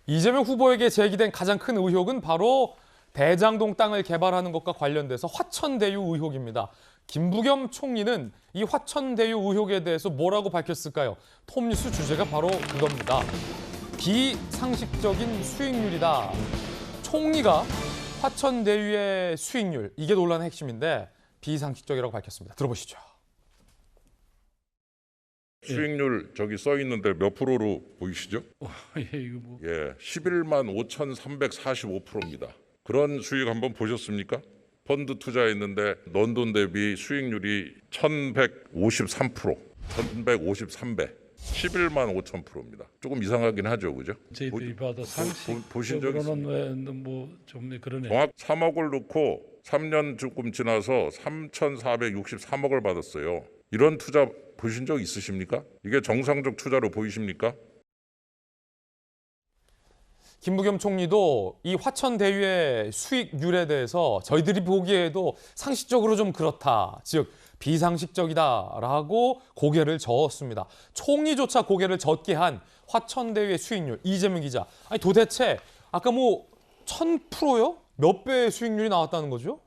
이재명 후보에게 제기된 가장 큰 의혹은 바로 대장동 땅을 개발하는 것과 관련돼서 화천대유 의혹입니다. 김부겸 총리는 이 화천대유 의혹에 대해서 뭐라고 밝혔을까요? 톱뉴스 주제가 바로 그겁니다. 비상식적인 수익률이다. 총리가 화천대유의 수익률, 이게 논란의 핵심인데 비상식적이라고 밝혔습니다. 들어보시죠. 수익률 저기 써 있는데 몇 프로로 보이시죠? 이거 뭐. 11만 5,345%입니다. 그런 수익 한번 보셨습니까? 펀드 투자했는데 런던 대비 수익률이 1,153%, 1,153배, 11만 5천%입니다. 조금 이상하긴 하죠, 그죠? 저희들이 봐도 보신 적 상식적으로는 뭐좀 그러네. 정확 3억을 넣고 3년 조금 지나서 3,463억을 받았어요. 이런 투자 보신 적 있으십니까? 이게 정상적 투자로 보이십니까? 김부겸 총리도 이 화천대유의 수익률에 대해서 저희들이 보기에도 상식적으로 좀 그렇다, 즉 비상식적이다라고 고개를 저었습니다. 총리조차 고개를 젓게 한 화천대유의 수익률, 이재명 기자. 아니 도대체 아까 뭐 1000%요? 몇 배의 수익률이 나왔다는 거죠?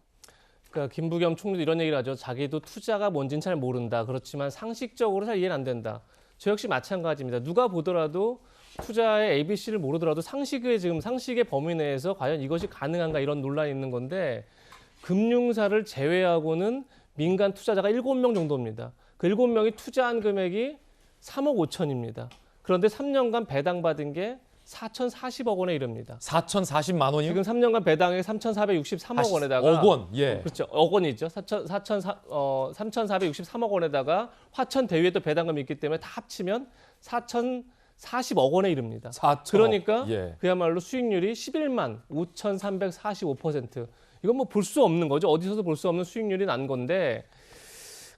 그러니까 김부겸 총리도 이런 얘기를 하죠. 자기도 투자가 뭔지는 잘 모른다. 그렇지만 상식적으로 잘 이해는 안 된다. 저 역시 마찬가지입니다. 누가 보더라도 투자의 ABC를 모르더라도 상식의 범위 내에서 과연 이것이 가능한가 이런 논란이 있는 건데, 금융사를 제외하고는 민간 투자자가 7명 정도입니다. 그 7명이 투자한 금액이 3억 5천입니다. 그런데 3년간 배당받은 게 4,040억 원에 이릅니다. 4,040만 원이요? 지금 3년간 배당액 3,463억 원에다가 억 원, 예. 그렇죠. 억 원이죠. 3,463억 원에다가 화천대유에 또 배당금이 있기 때문에 다 합치면 4,040억 원에 이릅니다. 4천억. 그러니까 예. 그야말로 수익률이 11만 5,345%. 이건 뭐 볼 수 없는 거죠. 어디서도 볼 수 없는 수익률이 난 건데,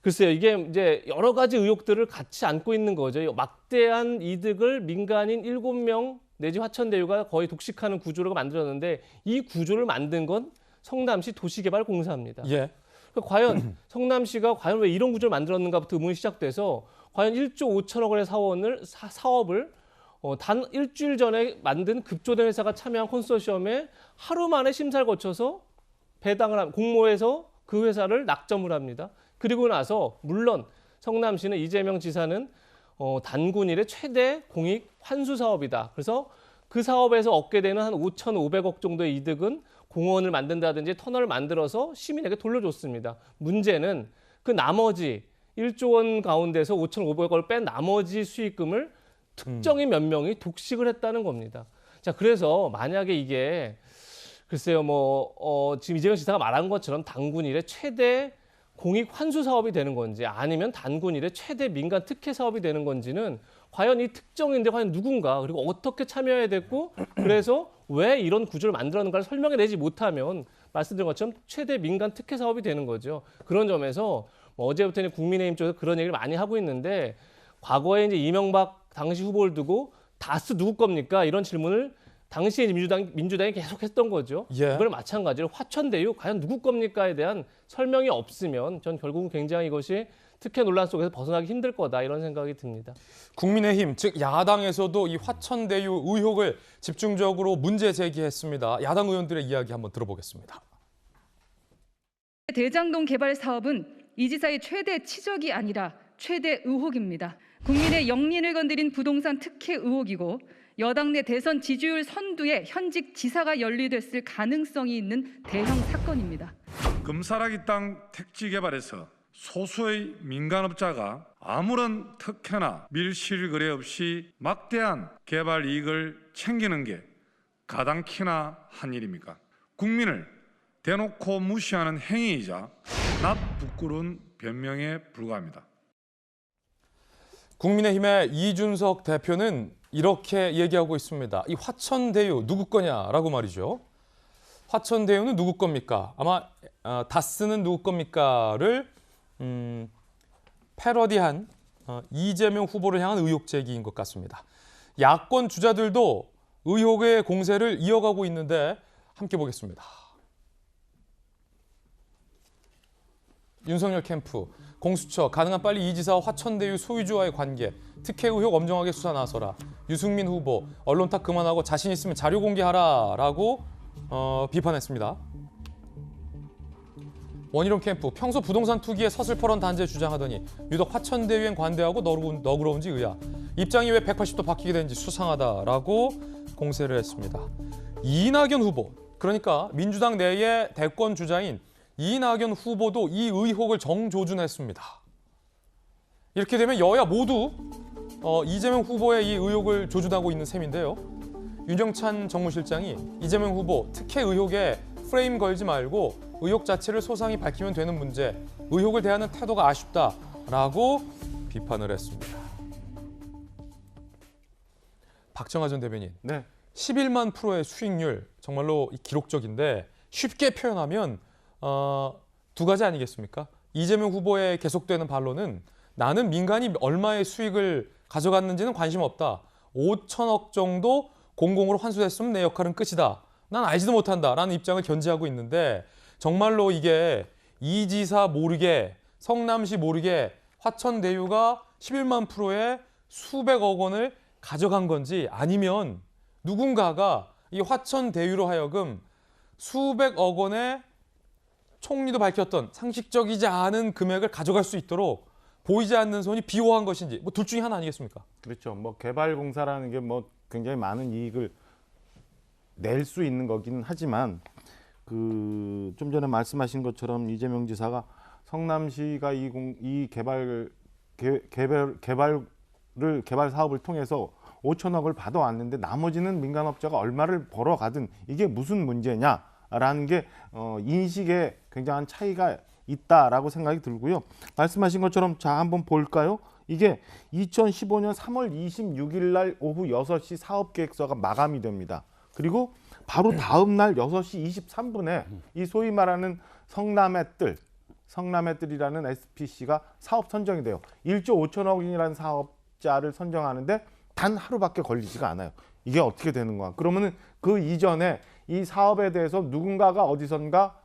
글쎄요, 이게 이제 여러 가지 의혹들을 같이 안고 있는 거죠. 막대한 이득을 민간인 7명 내지 화천대유가 거의 독식하는 구조로 만들었는데, 이 구조를 만든 건 성남시 도시개발공사입니다. 예. 그러니까 과연 성남시가 과연 왜 이런 구조를 만들었는가부터 의문이 시작돼서, 과연 1조 5천억 원의 사업을 단 일주일 전에 만든 급조된 회사가 참여한 컨소시엄에 하루 만에 심사를 거쳐서 공모해서 그 회사를 낙점을 합니다. 그리고 나서 물론 성남시는, 이재명 지사는 단군 이래 최대 공익 환수 사업이다. 그래서 그 사업에서 얻게 되는 한 5,500억 정도의 이득은 공원을 만든다든지 터널을 만들어서 시민에게 돌려줬습니다. 문제는 그 나머지 1조 원 가운데서 5,500억을 뺀 나머지 수익금을 특정인 몇 명이 독식을 했다는 겁니다. 자, 그래서 만약에 이게 글쎄요, 지금 이재명 지사가 말한 것처럼 단군 이래 최대 공익 환수 사업이 되는 건지, 아니면 단군 이래 최대 민간 특혜 사업이 되는 건지는 과연 이 특정인데 과연 누군가, 그리고 어떻게 참여해야 됐고, 그래서 왜 이런 구조를 만들었는가를 설명해내지 못하면 말씀드린 것처럼 최대 민간 특혜 사업이 되는 거죠. 그런 점에서 어제부터는 국민의힘 쪽에서 그런 얘기를 많이 하고 있는데, 과거에 이제 이명박 당시 후보를 두고 다스 누구 겁니까? 이런 질문을 당시에 민주당이 계속 했던 거죠. 예. 이걸 마찬가지로 화천대유 과연 누구 겁니까에 대한 설명이 없으면 전 결국은 굉장히 이것이 특혜 논란 속에서 벗어나기 힘들 거다, 이런 생각이 듭니다. 국민의힘, 즉 야당에서도 이 화천대유 의혹을 집중적으로 문제 제기했습니다. 야당 의원들의 이야기 한번 들어보겠습니다. 대장동 개발 사업은 이 지사의 최대 치적이 아니라 최대 의혹입니다. 국민의 영린을 건드린 부동산 특혜 의혹이고, 여당 내 대선 지지율 선두에 현직 지사가 연루됐을 가능성이 있는 대형 사건입니다. 금사라기 땅 택지 개발에서 소수의 민간업자가 아무런 특혜나 밀실거래 없이 막대한 개발 이익을 챙기는 게 가당키나 한 일입니까? 국민을 대놓고 무시하는 행위이자 낯부끄러운 변명에 불과합니다. 국민의힘의 이준석 대표는 이렇게 얘기하고 있습니다. 이 화천대유 누구 거냐라고 말이죠. 화천대유는 누구 겁니까? 아마 다스는 누구 겁니까를 패러디한 이재명 후보를 향한 의혹 제기인 것 같습니다. 야권 주자들도 의혹의 공세를 이어가고 있는데 함께 보겠습니다. 윤석열 캠프, 공수처 가능한 빨리 이 지사와 화천대유 소유주와의 관계, 특혜 의혹 엄정하게 수사 나서라. 유승민 후보 언론 탓 그만하고 자신 있으면 자료 공개하라라고 비판했습니다. 원희룡 캠프 평소 부동산 투기에 서슬퍼런 단죄 주장하더니 유독 화천대유엔 관대하고 너그러운지 의아. 입장이 왜 180도 바뀌게 되는지 수상하다라고 공세를 했습니다. 이낙연 후보, 그러니까 민주당 내의 대권 주자인 이낙연 후보도 이 의혹을 정조준했습니다. 이렇게 되면 여야 모두 이재명 후보의 이 의혹을 조준하고 있는 셈인데요. 윤영찬 정무실장이 이재명 후보 특혜 의혹에 프레임 걸지 말고 의혹 자체를 소상히 밝히면 되는 문제, 의혹을 대하는 태도가 아쉽다라고 비판을 했습니다. 박정하 전 대변인, 네. 11만 프로의 수익률 정말로 기록적인데 쉽게 표현하면 두 가지 아니겠습니까? 이재명 후보의 계속되는 반론은 나는 민간이 얼마의 수익을 가져갔는지는 관심 없다. 5천억 정도 공공으로 환수했으면 내 역할은 끝이다. 난 알지도 못한다라는 입장을 견지하고 있는데 정말로 이게 이 지사 모르게 성남시 모르게 화천대유가 11만 프로의 수백억 원을 가져간 건지 아니면 누군가가 이 화천대유로 하여금 수백억 원의 총리도 밝혔던 상식적이지 않은 금액을 가져갈 수 있도록 보이지 않는 손이 비호한 것인지 뭐 둘 중에 하나 아니겠습니까? 그렇죠. 뭐 개발공사라는 게 뭐 굉장히 많은 이익을 낼 수 있는 거기는 하지만 그 좀 전에 말씀하신 것처럼 이재명 지사가 성남시가 이 개발 사업을 통해서 5천억을 받아왔는데 나머지는 민간업자가 얼마를 벌어가든 이게 무슨 문제냐라는 게 인식에 굉장한 차이가 있다라고 생각이 들고요. 말씀하신 것처럼 자 한번 볼까요? 이게 2015년 3월 26일 날 오후 6시 사업계획서가 마감이 됩니다. 그리고 바로 다음 날 6시 23분에 이 소위 말하는 성남의 뜰이라는 SPC가 사업 선정이 돼요. 1조 5천억 원이라는 사업자를 선정하는데 단 하루밖에 걸리지가 않아요. 이게 어떻게 되는 거야? 그러면은 그 이전에 이 사업에 대해서 누군가가 어디선가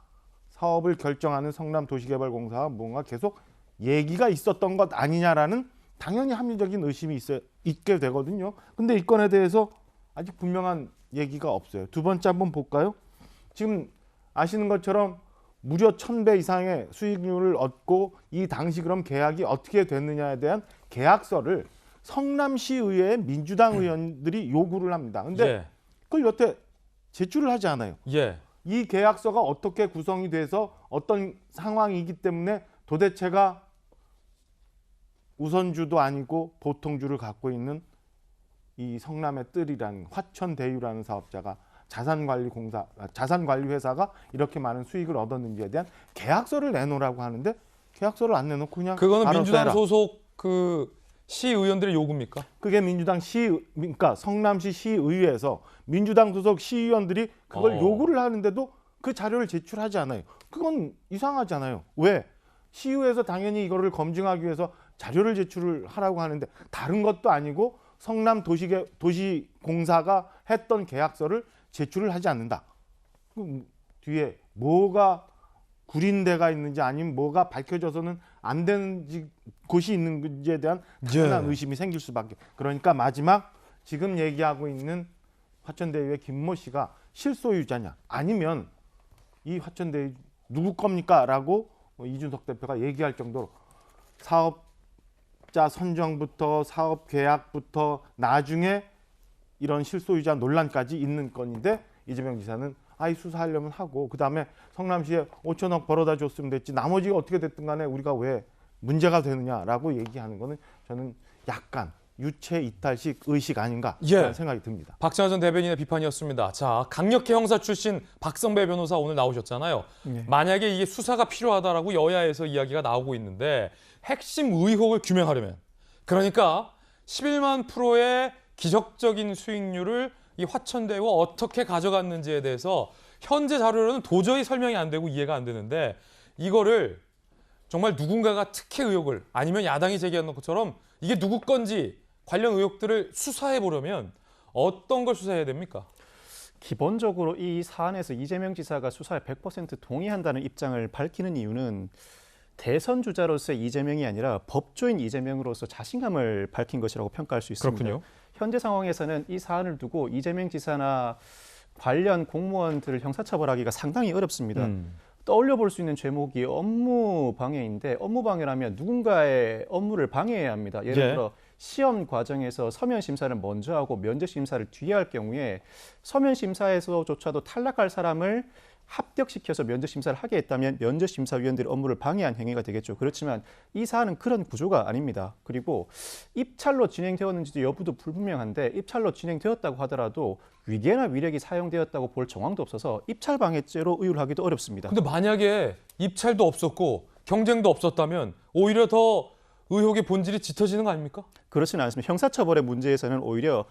사업을 결정하는 성남도시개발공사와 뭔가 계속 얘기가 있었던 것 아니냐라는 당연히 합리적인 의심이 있게 되거든요. 근데 이 건에 대해서 아직 분명한 얘기가 없어요. 두 번째 한번 볼까요? 지금 아시는 것처럼 무려 1000배 이상의 수익률을 얻고 이 당시 그럼 계약이 어떻게 됐느냐에 대한 계약서를 성남시의회의 민주당 의원들이 요구를 합니다. 근데 그걸 여태 제출을 하지 않아요. 이 계약서가 어떻게 구성이 돼서 어떤 상황이기 때문에 도대체가 우선주도 아니고 보통주를 갖고 있는 이 성남의 뜰이라는 화천대유라는 사업자가 자산관리회사가 이렇게 많은 수익을 얻었는지에 대한 계약서를 내놓으라고 하는데 계약서를 안 내놓고 그냥 그거는 민주당 해라. 소속 그 시의원들의 요구입니까? 그게 그러니까 성남시 시의회에서 민주당 소속 시의원들이 그걸 요구를 하는데도 그 자료를 제출하지 않아요. 그건 이상하잖아요. 왜? 시의회에서 당연히 이거를 검증하기 위해서 자료를 제출을 하라고 하는데 다른 것도 아니고 성남도시공사가 했던 계약서를 제출을 하지 않는다. 그럼 뒤에 뭐가 구린 데가 있는지 아니면 뭐가 밝혀져서는 안 되는 곳이 있는지에 대한 당연한 의심이 생길 수밖에. 그러니까 마지막 지금 얘기하고 있는 화천대유의 김모 씨가 실소유자냐 아니면 이 화천대유 누구 겁니까? 라고 이준석 대표가 얘기할 정도로 사업자 선정부터 사업 계약부터 나중에 이런 실소유자 논란까지 있는 건인데 이재명 지사는 아이 수사하려면 하고 그다음에 성남시에 5천억 벌어다 줬으면 됐지 나머지가 어떻게 됐든 간에 우리가 왜 문제가 되느냐라고 얘기하는 거는 저는 약간 유체 이탈식 의식 아닌가 라는 생각이 듭니다. 박정하 전 대변인의 비판이었습니다. 자, 강력계 형사 출신 박성배 변호사 오늘 나오셨잖아요. 만약에 이게 수사가 필요하다라고 여야에서 이야기가 나오고 있는데 핵심 의혹을 규명하려면 그러니까 11만 프로의 기적적인 수익률을 이 화천대유가 어떻게 가져갔는지에 대해서 현재 자료로는 도저히 설명이 안 되고 이해가 안 되는데 이거를 정말 누군가가 특혜 의혹을 아니면 야당이 제기한 것처럼 이게 누구 건지 관련 의혹들을 수사해 보려면 어떤 걸 수사해야 됩니까? 기본적으로 이 사안에서 이재명 지사가 수사에 100% 동의한다는 입장을 밝히는 이유는 대선 주자로서의 이재명이 아니라 법조인 이재명으로서 자신감을 밝힌 것이라고 평가할 수 있습니다. 그렇군요. 현재 상황에서는 이 사안을 두고 이재명 지사나 관련 공무원들을 형사처벌하기가 상당히 어렵습니다. 떠올려 볼 수 있는 제목이 업무 방해인데 업무 방해라면 누군가의 업무를 방해해야 합니다. 예를 예. 들어 시험 과정에서 서면 심사를 먼저 하고 면접 심사를 뒤에 할 경우에 서면 심사에서조차도 탈락할 사람을 합격시켜서 면접 심사를 하게 했다면 면접 심사위원들의 업무를 방해한 행위가 되겠죠. 그렇지만 이 사안은 그런 구조가 아닙니다. 그리고 입찰로 진행되었는지도 여부도 불분명한데 입찰로 진행되었다고 하더라도 위계나 위력이 사용되었다고 볼 정황도 없어서 입찰 방해죄로 의율하기도 어렵습니다. 근데 만약에 입찰도 없었고 경쟁도 없었다면 오히려 더 의혹의 본질이 짙어지는 거 아닙니까? 그렇지는 않습니다. 형사처벌의 문제에서는 오히려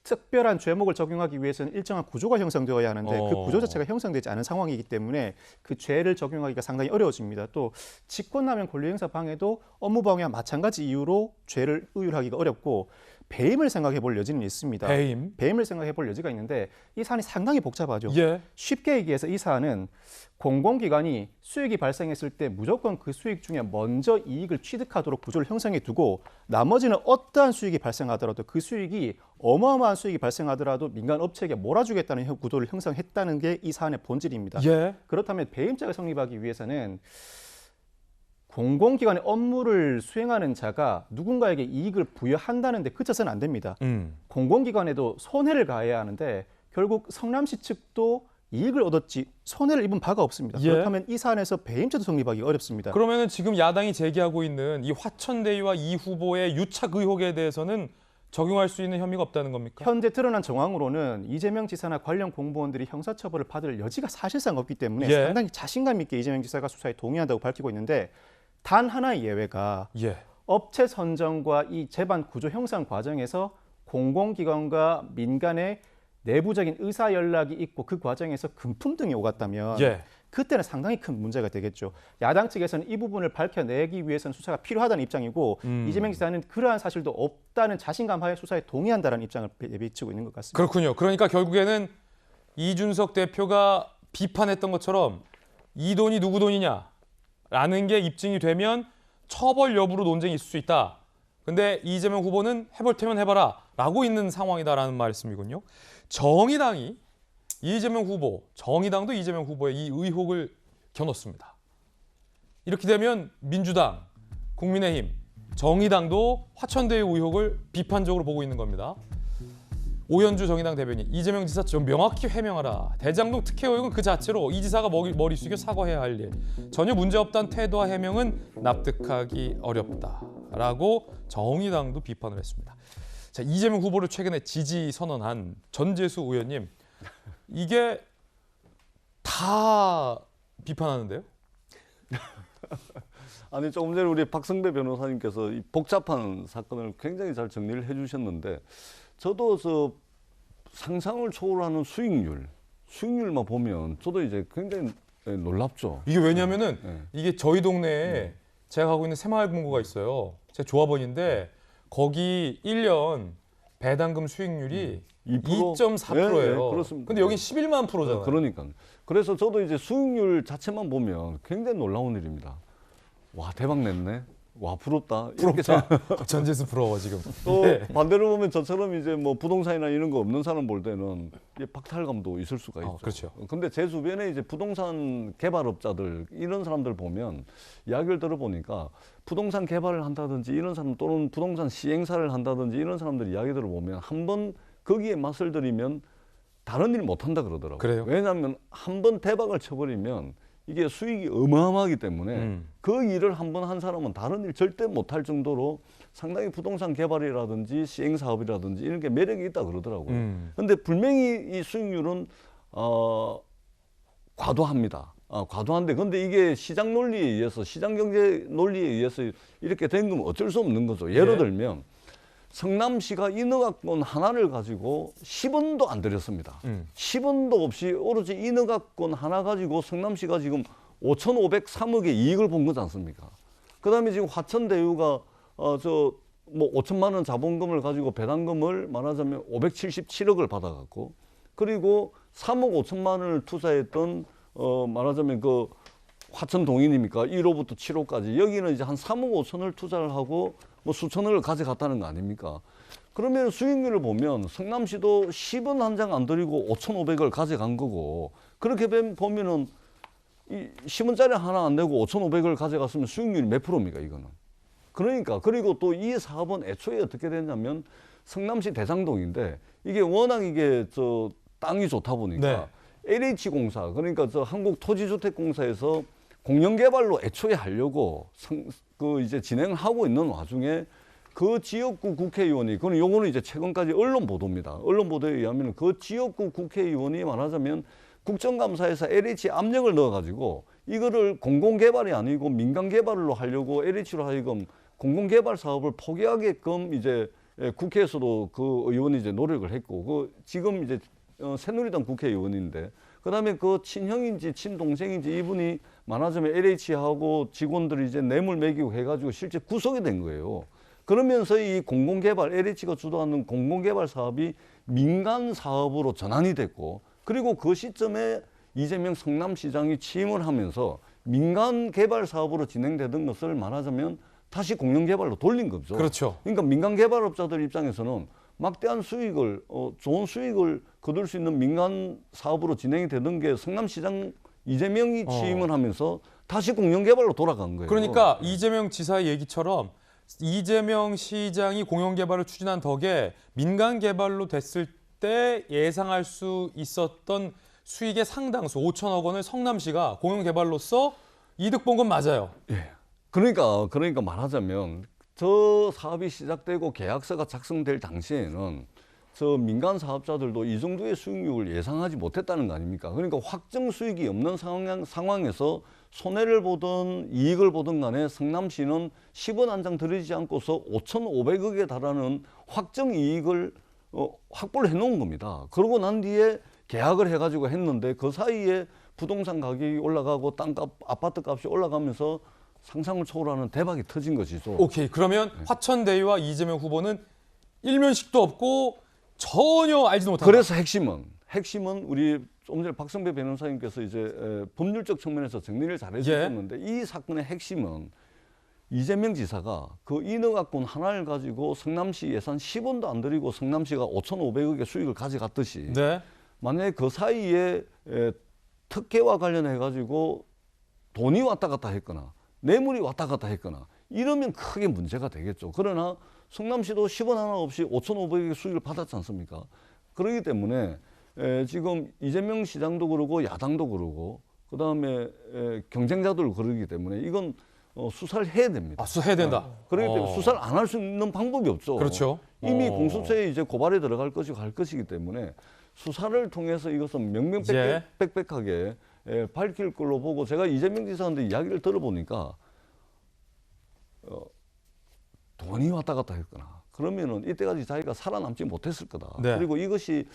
특별한 죄목을 적용하기 위해서는 일정한 구조가 형성되어야 하는데 그 구조 자체가 형성되지 않은 상황이기 때문에 그 죄를 적용하기가 상당히 어려워집니다. 또 직권남용 권리행사 방해도 업무방해와 마찬가지 이유로 죄를 의율하기가 어렵고 배임을 생각해 볼 여지는 있습니다. 배임을 생각해 볼 여지가 있는데 이 사안이 상당히 복잡하죠. 예. 쉽게 얘기해서 이 사안은 공공기관이 수익이 발생했을 때 무조건 그 수익 중에 먼저 이익을 취득하도록 구조를 형성해 두고 나머지는 어떠한 수익이 발생하더라도 그 수익이 어마어마한 수익이 발생하더라도 민간 업체에게 몰아주겠다는 구도를 형성했다는 게 이 사안의 본질입니다. 예. 그렇다면 배임죄가 성립하기 위해서는 공공기관의 업무를 수행하는 자가 누군가에게 이익을 부여한다는데 그쳐서는 안 됩니다. 공공기관에도 손해를 가해야 하는데 결국 성남시 측도 이익을 얻었지 손해를 입은 바가 없습니다. 예. 그렇다면 이 사안에서 배임죄도 성립하기 어렵습니다. 그러면은 지금 야당이 제기하고 있는 이 화천대유와 이 후보의 유착 의혹에 대해서는 적용할 수 있는 혐의가 없다는 겁니까? 현재 드러난 정황으로는 이재명 지사나 관련 공무원들이 형사처벌을 받을 여지가 사실상 없기 때문에 예. 상당히 자신감 있게 이재명 지사가 수사에 동의한다고 밝히고 있는데 단 하나의 예외가 예. 업체 선정과 이 재반 구조 형성 과정에서 공공기관과 민간의 내부적인 의사 연락이 있고 그 과정에서 금품 등이 오갔다면 예. 그때는 상당히 큰 문제가 되겠죠. 야당 측에서는 이 부분을 밝혀내기 위해서는 수사가 필요하다는 입장이고 이재명 지사는 그러한 사실도 없다는 자신감 하에 수사에 동의한다는 입장을 비치고 있는 것 같습니다. 그렇군요. 그러니까 결국에는 이준석 대표가 비판했던 것처럼 이 돈이 누구 돈이냐라는 게 입증이 되면 처벌 여부로 논쟁이 있을 수 있다. 근데 이재명 후보는 해볼 테면 해봐라 라고 있는 상황이다라는 말씀이군요. 정의당이 이재명 후보, 정의당도 이재명 후보의 이 의혹을 겨눴습니다. 이렇게 되면 민주당, 국민의힘, 정의당도 화천대유 의혹을 비판적으로 보고 있는 겁니다. 오현주 정의당 대변인, 이재명 지사 좀 명확히 해명하라. 대장동 특혜 의혹은 그 자체로 이 지사가 머리 숙여 사과해야 할 일. 전혀 문제없다는 태도와 해명은 납득하기 어렵다라고 정의당도 비판을 했습니다. 자, 이재명 후보를 최근에 지지 선언한 전재수 의원님, 이게 다 비판하는데요? 아니 조금 전에 우리 박성배 변호사님께서 이 복잡한 사건을 굉장히 잘 정리를 해주셨는데 저도 상상을 초월하는 수익률만 보면 저도 이제 굉장히 놀랍죠. 이게 왜냐면은 네. 이게 저희 동네에 제가 가고 있는 새마을금고가 있어요. 제 조합원인데 거기 1년 배당금 수익률이 2.4%예요. 네, 그렇습니다. 근데 여긴 11만 %잖아요. 그러니까. 그래서 저도 이제 수익률 자체만 보면 굉장히 놀라운 일입니다. 와, 대박 냈네. 와, 부럽다. 이렇게 전재수 부러워 지금. 또 네. 반대로 보면 저처럼 이제 뭐 부동산이나 이런 거 없는 사람 볼 때는 이게 박탈감도 있을 수가 있죠. 그렇죠. 근데 제 주변에 이제 부동산 개발업자들 이런 사람들 보면 이야기를 들어보니까 부동산 개발을 한다든지 이런 사람 또는 부동산 시행사를 한다든지 이런 사람들 이야기 들어보면 한번 거기에 맛을 들이면 다른 일 못 한다 그러더라고요. 그래요? 왜냐하면 한번 대박을 쳐버리면 이게 수익이 어마어마하기 때문에 그 일을 한번 한 사람은 다른 일 절대 못할 정도로 상당히 부동산 개발이라든지 시행 사업이라든지 이런 게 매력이 있다 그러더라고요. 근데 분명히 이 수익률은 과도합니다. 과도한데 근데 이게 시장 논리에 의해서 시장 경제 논리에 의해서 이렇게 된 건 어쩔 수 없는 거죠. 예를 들면 성남시가 인허가권 하나를 가지고 10원도 안 들였습니다. 10원도 없이 오로지 인허가권 하나 가지고 성남시가 지금 5,503억의 이익을 본 거지 않습니까? 그다음에 지금 화천대유가 뭐 5천만 원 자본금을 가지고 배당금을 말하자면 577억을 받아갖고 그리고 3억 5천만 원을 투자했던 말하자면 그 화천 동인이니까 1호부터 7호까지 여기는 이제 한 3억 5천을 투자를 하고 뭐 수천억을 가져갔다는 거 아닙니까? 그러면 수익률을 보면 성남시도 10원 한 장 안 들이고 5,500을 가져간 거고 그렇게 보면은 이 10원짜리 하나 안 내고 5,500을 가져갔으면 수익률이 몇 프로입니까 이거는? 그러니까 그리고 또 이 사업은 애초에 어떻게 됐냐면 성남시 대장동인데 이게 워낙 이게 저 땅이 좋다 보니까 LH공사 그러니까 저 한국토지주택공사에서 공영개발로 애초에 하려고 그 이제 진행을 하고 있는 와중에 그 지역구 국회의원이 그건 요거는 이제 최근까지 언론 보도입니다. 언론 보도에 의하면 그 지역구 국회의원이 말하자면 국정감사에서 LH 압력을 넣어가지고 이거를 공공개발이 아니고 민간개발로 하려고 LH로 하여금 공공개발 사업을 포기하게끔 이제 국회에서도 그 의원이 이제 노력을 했고 그 지금 이제 새누리당 국회의원인데 그다음에 그 친형인지 친동생인지 이분이 말하자면 LH하고 직원들이 이제 뇌물 매기고 해가지고 실제 구속이 된 거예요. 그러면서 이 공공개발 LH가 주도하는 공공개발 사업이 민간 사업으로 전환이 됐고 그리고 그 시점에 이재명 성남시장이 취임을 하면서 민간 개발 사업으로 진행되던 것을 말하자면 다시 공영개발로 돌린 거죠. 그렇죠. 그러니까 민간 개발업자들 입장에서는 막대한 수익을 좋은 수익을 거둘 수 있는 민간 사업으로 진행이 되던 게 성남시장 이재명이 취임을 하면서 다시 공영개발로 돌아간 거예요. 그러니까 이재명 지사의 얘기처럼 이재명 시장이 공영개발을 추진한 덕에 민간 개발로 됐을 때 예상할 수 있었던 수익의 상당수 5천억 원을 성남시가 공영개발로서 이득 본 건 맞아요. 예. 그러니까 말하자면 저 사업이 시작되고 계약서가 작성될 당시에는 저 민간 사업자들도 이 정도의 수익률을 예상하지 못했다는 거 아닙니까? 그러니까 확정 수익이 없는 상황에서 손해를 보든 이익을 보든 간에 성남시는 10원 한 장 들이지 않고서 5,500억에 달하는 확정 이익을 확보를 해놓은 겁니다. 그러고 난 뒤에 계약을 해가지고 했는데 그 사이에 부동산 가격이 올라가고 땅값, 아파트 값이 올라가면서 상상을 초월하는 대박이 터진 것이죠. 오케이. 그러면 화천대유와 이재명 후보는 일면식도 없고 전혀 알지도 못한다. 그래서 핵심은 우리 좀 전에 박성배 변호사님께서 이제 법률적 측면에서 정리를 잘 해주셨는데 이 사건의 핵심은 이재명 지사가 그 인허가권 하나를 가지고 성남시 예산 10원도 안 들이고 성남시가 5,500억의 수익을 가져갔듯이 만약에 그 사이에 특혜와 관련해 가지고 돈이 왔다 갔다 했거나 뇌물이 왔다 갔다 했거나 이러면 크게 문제가 되겠죠. 그러나 성남시도 10원 하나 없이 5,500억의 수익을 받았지 않습니까? 그렇기 때문에 지금 이재명 시장도 그러고 야당도 그러고 그다음에 경쟁자들도 그러기 때문에 이건 수사를 해야 됩니다. 아, 수사해야 된다. 그렇기 때문에 수사를 안 할 수 있는 방법이 없죠. 그렇죠. 이미 공수처에 이제 고발이 들어갈 것이고 할 것이기 때문에 수사를 통해서 이것은 명명백백하게 밝힐 걸로 보고 제가 이재명 지사한테 이야기를 들어보니까 돈이 왔다 갔다 했거나 그러면은 이때까지 자기가 살아남지 못했을 거다. 그리고 이것이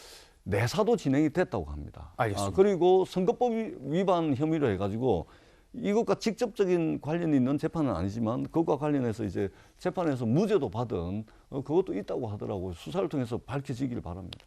내사도 진행이 됐다고 합니다. 알겠습니다. 그리고 선거법 위반 혐의로 해가지고 이것과 직접적인 관련이 있는 재판은 아니지만 그것과 관련해서 이제 재판에서 무죄도 받은 그것도 있다고 하더라고요. 수사를 통해서 밝혀지길 바랍니다.